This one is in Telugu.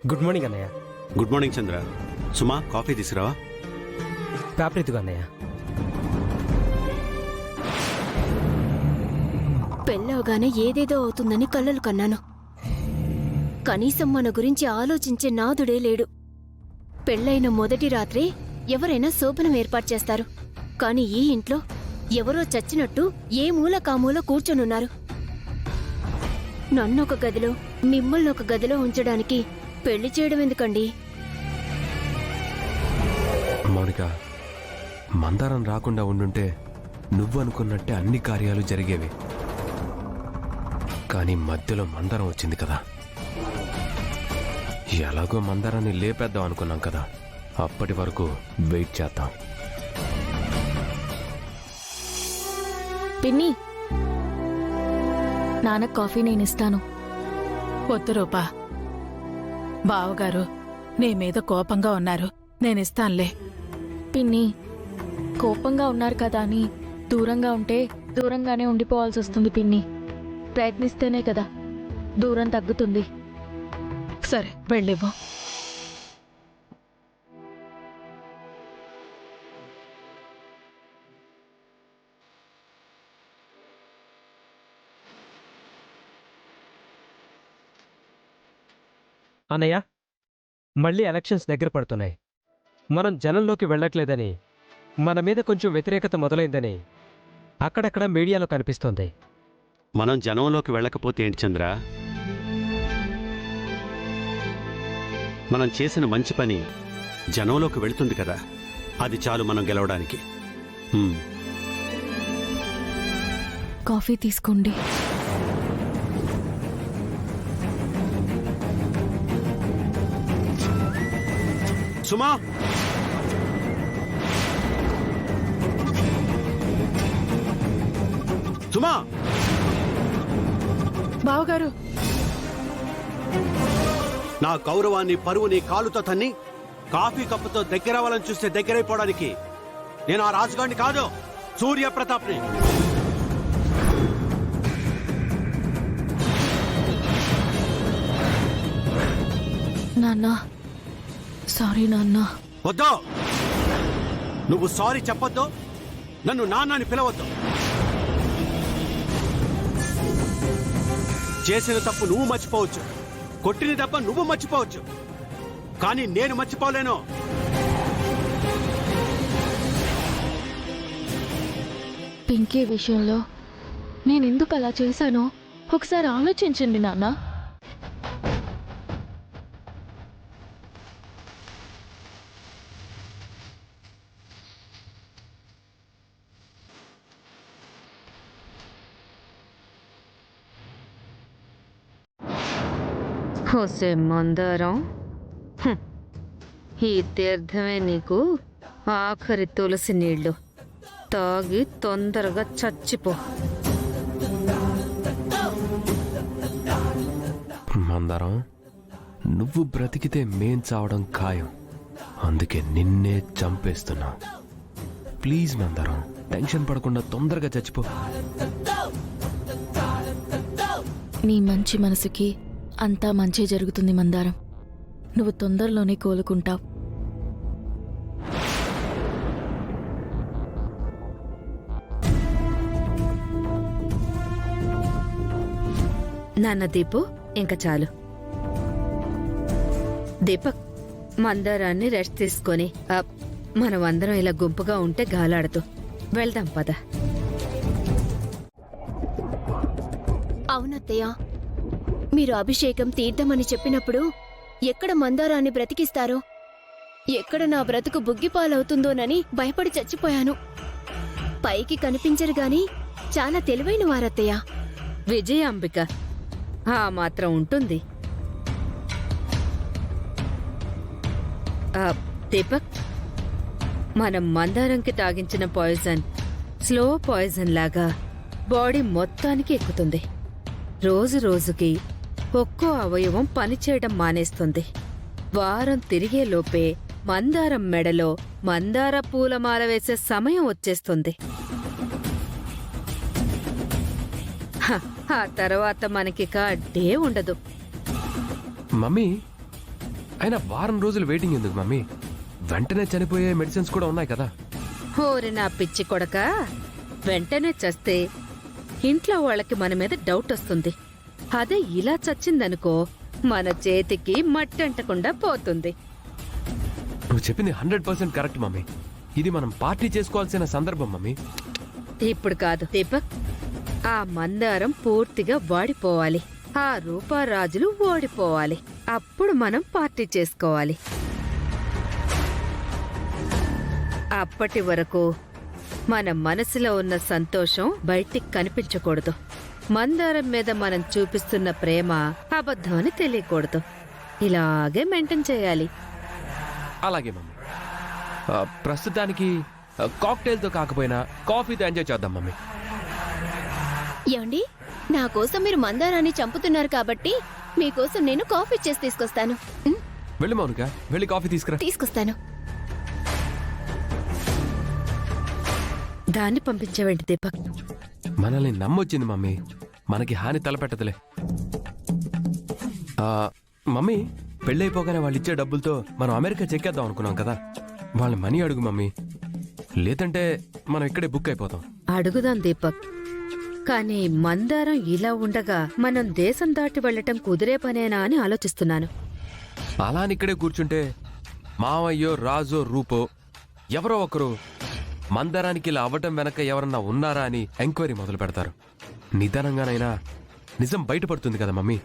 గుడ్ మార్నింగ్ అన్నయ్య. గుడ్ మార్నింగ్ చంద్ర. సుమా కాఫీ తీసుకురావా. పేపర్ ఎత్తుగా అన్నయ్య. పెళ్ళవగానే ఏదేదో అవుతుందని కలలు కన్నాను. కనీసం మన గురించి ఆలోచించే నాదుడే లేడు. పెళ్ళైన మొదటి రాత్రే ఎవరైనా శోభనం ఏర్పాటు చేస్తారు. కాని ఈ ఇంట్లో ఎవరో చచ్చినట్టు ఏ మూల కామూల కూర్చొనున్నారు. నన్నొక గదిలో మిమ్మల్ని ఒక గదిలో ఉంచడానికి పెళ్లి చేయడం ఎందుకండి? మౌనిక, మందారం రాకుండా ఉండుంటే నువ్వు అనుకున్నట్టే అన్ని కార్యాలు జరిగేవి. కానీ మధ్యలో మందారం వచ్చింది కదా. ఎలాగో మందారాన్ని లేపేద్దాం అనుకున్నాం కదా. అప్పటి వరకు వెయిట్ చేద్దాం. పిన్ని, నాన్న కాఫీ నేనిస్తాను. వద్దు రూపా. బావగారు నీ మీద కోపంగా ఉన్నారు, నేనిస్తానులే. పిన్ని, కోపంగా ఉన్నారు కదా అని దూరంగా ఉంటే దూరంగానే ఉండిపోవాల్సి వస్తుంది పిన్ని. ప్రయత్నిస్తేనే కదా దూరం తగ్గుతుంది. సరే వెళ్ళివ్వు. అన్నయ్య, మళ్ళీ ఎలక్షన్స్ దగ్గర పడుతున్నాయి. మనం జనంలోకి వెళ్ళట్లేదని, మన మీద కొంచెం వ్యతిరేకత మొదలైందని అక్కడక్కడ మీడియాలో కనిపిస్తోంది. మనం జనంలోకి వెళ్ళకపోతే ఏంటి చంద్ర? మనం చేసిన మంచి పని జనంలోకి వెళుతుంది కదా. అది చాలు మనం గెలవడానికి. కాఫీ తీసుకోండి. సుమా, సుమా! బావగారు, నా గౌరవాన్ని పరువుని కాలుతో తన్ని కాఫీ కప్పుతో దగ్గరవ్వాలని చూస్తే దగ్గరైపోవడానికి నేను ఆ రాజుగాడిని కాదు, సూర్యప్రతాప్ని. నాన్న, సారీ నాన్న. వద్దు, నువ్వు సారీ చెప్పొద్దు, నన్ను నాన్నని పిలవద్దు. చేసిన తప్పు నువ్వు మర్చిపోవచ్చు, కొట్టిన దెబ్బ నువ్వు మర్చిపోవచ్చు, కానీ నేను మర్చిపోలేను. పింకీ విషయంలో నేనెందుకు అలా చేశానో ఒకసారి ఆలోచించండి నాన్న. హోసే మందారం, ఈ తీర్థమే నీకు ఆఖరి తులసి నీళ్లు. తాగి తొందరగా చచ్చిపో. మందారం, నువ్వు బ్రతికితే మేం చావడం ఖాయం. అందుకే నిన్నే చంపేస్తున్నా. ప్లీజ్ మందారం, టెన్షన్ పడకుండా తొందరగా చచ్చిపో. నీ మంచి మనసుకి అంతా మంచి జరుగుతుంది మందారం. నువ్వు తొందరలోనే కోలుకుంటావు. నాన్న దీపు, ఇంక చాలు. దీపక్, మందారాన్ని రెస్ట్ తీసుకొని మనం అందరం ఇలా గుంపుగా ఉంటే గాలాడుతూ వెళ్దాం పద. అవునత్తయ్య, మీరు అభిషేకం తీర్థమని చెప్పినప్పుడు ఎక్కడ మందారాన్ని బ్రతికిస్తారో, ఎక్కడ నా బ్రతుకు బుగ్గిపాలవుతుందోనని భయపడి చచ్చిపోయాను. పైకి కనిపించరు గాని చాలా తెలివైన వారత్తయ్య. విజయాంబిక ఆ మాత్రం ఉంటుంది. దీపక్, మనం మందారంకి తాగించిన పాయిజన్ స్లో పాయిజన్ లాగా బాడీ మొత్తానికి ఎక్కుతుంది. రోజు రోజుకి ఒక్కో అవయవం పనిచేయడం మానేస్తుంది. వారం తిరిగేలోపే మందారం మెడలో మందార పూలమాల వేసే సమయం వచ్చేస్తుంది. ఆ తర్వాత మనకిక అడ్డే ఉండదు. మమ్మీ, అయినా వారం రోజులు వెయిటింగ్ ఎందుకు మమ్మీ? వెంటనే చనిపోయే మెడిసిన్స్ కూడా ఉన్నాయి కదా. ఓరి నా పిచ్చి కొడక, వెంటనే చస్తే ఇంట్లో వాళ్ళకి మన మీద డౌట్ వస్తుంది. అదే ఇలా చచ్చిందనుకో మన చేతికి మట్టి అంటకుండా పోతుంది. నువ్వు చెప్పింది 100% కరెక్ట్ మమ్మీ. ఇది మనం పార్టీ చేసుకోవాల్సిన సందర్భం మమ్మీ. ఇప్పుడు కాదు దీపక్, ఆ మందారం పూర్తిగా వాడిపోవాలి, ఆ రూపారాజులు ఓడిపోవాలి. అప్పుడు మనం పార్టీ చేసుకోవాలి. అప్పటి వరకు మన మనసులో ఉన్న సంతోషం బయటికి కనిపించకూడదు. మందారం మీద మనం చూపిస్తున్న ప్రేమ అబద్ధం అని తెలియకూడదు. ఇలాగే మెయింటైన్ చేయాలి. అలాగే మమ్మీ. ప్రస్తుతానికి కాక్టైల్తో కాకపోయినా కాఫీతో ఎంజాయ్ చేద్దాం మమ్మీ. ఏమండి, నా కోసం మీరు మందారాన్ని చంపుతున్నారు కాబట్టి మీకోసం నేను కాఫీ చేసి తీసుకొస్తాను. వెళ్ళి మౌనిక, వెళ్ళి కాఫీ తీసుకురా. తీసుకొస్తాను. దాన్ని పంపించవేంటి దీపక్? మనల్ని నమ్మొచ్చింది మమ్మీ, మనకి హాని తలపెట్టదులే. మమ్మీ, పెళ్ళైపోగానే వాళ్ళు ఇచ్చే డబ్బులతో మనం అమెరికా చెక్కేద్దాం అనుకున్నాం కదా. వాళ్ళ మనీ అడుగు మమ్మీ, లేదంటే మనం ఇక్కడే బుక్ అయిపోతాం. అడుగుదాం దీపక్, కానీ మందారం ఇలా ఉండగా మనం దేశం దాటి వెళ్లటం కుదిరే పనేనా అని ఆలోచిస్తున్నాను. అలా అని ఇక్కడే కూర్చుంటే మావయ్యో రాజో రూపో ఎవరో ఒకరు మందారానికి ఇలా అవ్వటం వెనక ఎవరన్నా ఉన్నారా అని ఎంక్వైరీ మొదలు పెడతారు. నిదానంగానైనా నిజం బయటపడుతుంది కదా మమ్మీ.